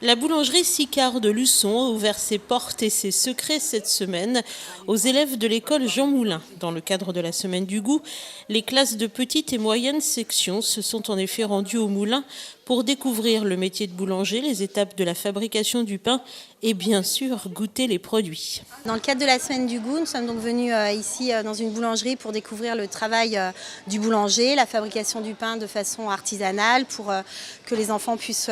La boulangerie Sicard de Luçon a ouvert ses portes et ses secrets cette semaine aux élèves de l'école Jean Moulin. Dans le cadre de la semaine du goût, les classes de petite et moyenne section se sont en effet rendues au moulin pour découvrir le métier de boulanger, les étapes de la fabrication du pain et bien sûr goûter les produits. Dans le cadre de la semaine du goût, nous sommes donc venus ici dans une boulangerie pour découvrir le travail du boulanger, la fabrication du pain de façon artisanale pour que les enfants puissent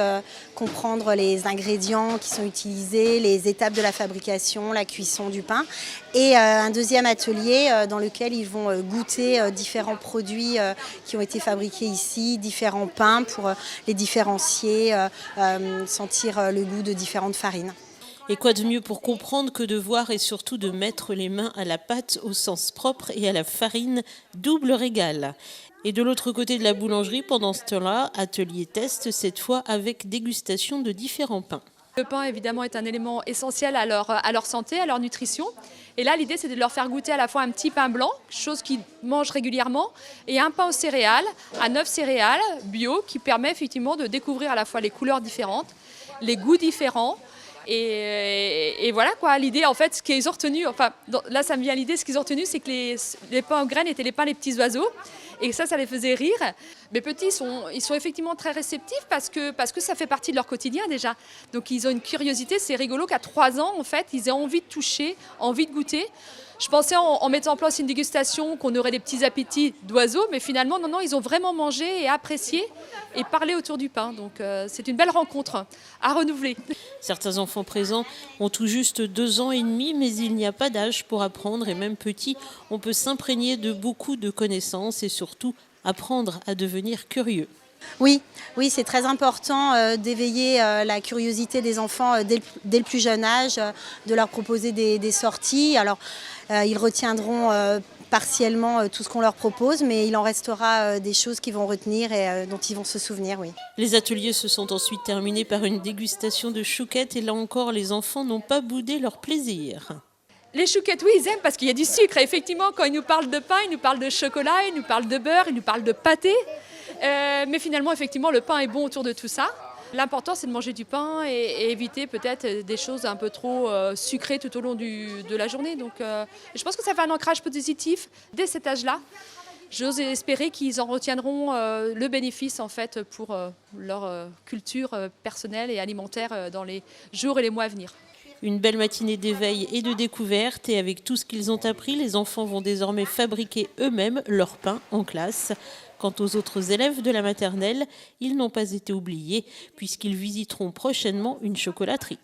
comprendre les ingrédients qui sont utilisés, les étapes de la fabrication, la cuisson du pain. Et un deuxième atelier dans lequel ils vont goûter différents produits qui ont été fabriqués ici, différents pains pour les différencier, sentir le goût de différentes farines. Et quoi de mieux pour comprendre que de voir et surtout de mettre les mains à la pâte au sens propre et à la farine, double régal. Et de l'autre côté de la boulangerie, pendant ce temps-là, atelier test, cette fois avec dégustation de différents pains. Le pain, évidemment, est un élément essentiel à leur santé, à leur nutrition. Et là, l'idée, c'est de leur faire goûter à la fois un petit pain blanc, chose qu'ils mangent régulièrement, et un pain aux céréales, à 9 céréales, bio, qui permet effectivement de découvrir à la fois les couleurs différentes, les goûts différents. Et voilà quoi, l'idée en fait, ce qu'ils ont retenu, là ça me vient à l'idée, ce qu'ils ont retenu c'est que les pains aux graines étaient les pains les petits oiseaux et ça les faisait rire. Mes petits ils sont effectivement très réceptifs parce que ça fait partie de leur quotidien déjà. Donc ils ont une curiosité, c'est rigolo qu'à 3 ans en fait ils aient envie de toucher, envie de goûter. Je pensais en mettant en place une dégustation qu'on aurait des petits appétits d'oiseaux, mais finalement non, ils ont vraiment mangé et apprécié et parlé autour du pain. Donc c'est une belle rencontre à renouveler. Certains enfants présents ont tout juste 2 ans et demi, mais il n'y a pas d'âge pour apprendre et même petit, on peut s'imprégner de beaucoup de connaissances et surtout apprendre à devenir curieux. Oui, c'est très important d'éveiller la curiosité des enfants dès le plus jeune âge, de leur proposer des sorties. Alors, ils retiendront partiellement tout ce qu'on leur propose, mais il en restera des choses qu'ils vont retenir et dont ils vont se souvenir, oui. Les ateliers se sont ensuite terminés par une dégustation de chouquettes et là encore, les enfants n'ont pas boudé leur plaisir. Les chouquettes, oui, ils aiment parce qu'il y a du sucre. Et effectivement, quand ils nous parlent de pain, ils nous parlent de chocolat, ils nous parlent de beurre, ils nous parlent de pâté. Mais finalement, effectivement, le pain est bon autour de tout ça. L'important, c'est de manger du pain et éviter peut-être des choses un peu trop sucrées tout au long de la journée. Donc, je pense que ça fait un ancrage positif dès cet âge-là. J'ose espérer qu'ils en retiendront le bénéfice en fait pour leur culture personnelle et alimentaire dans les jours et les mois à venir. Une belle matinée d'éveil et de découverte et avec tout ce qu'ils ont appris, les enfants vont désormais fabriquer eux-mêmes leur pain en classe. Quant aux autres élèves de la maternelle, ils n'ont pas été oubliés puisqu'ils visiteront prochainement une chocolaterie.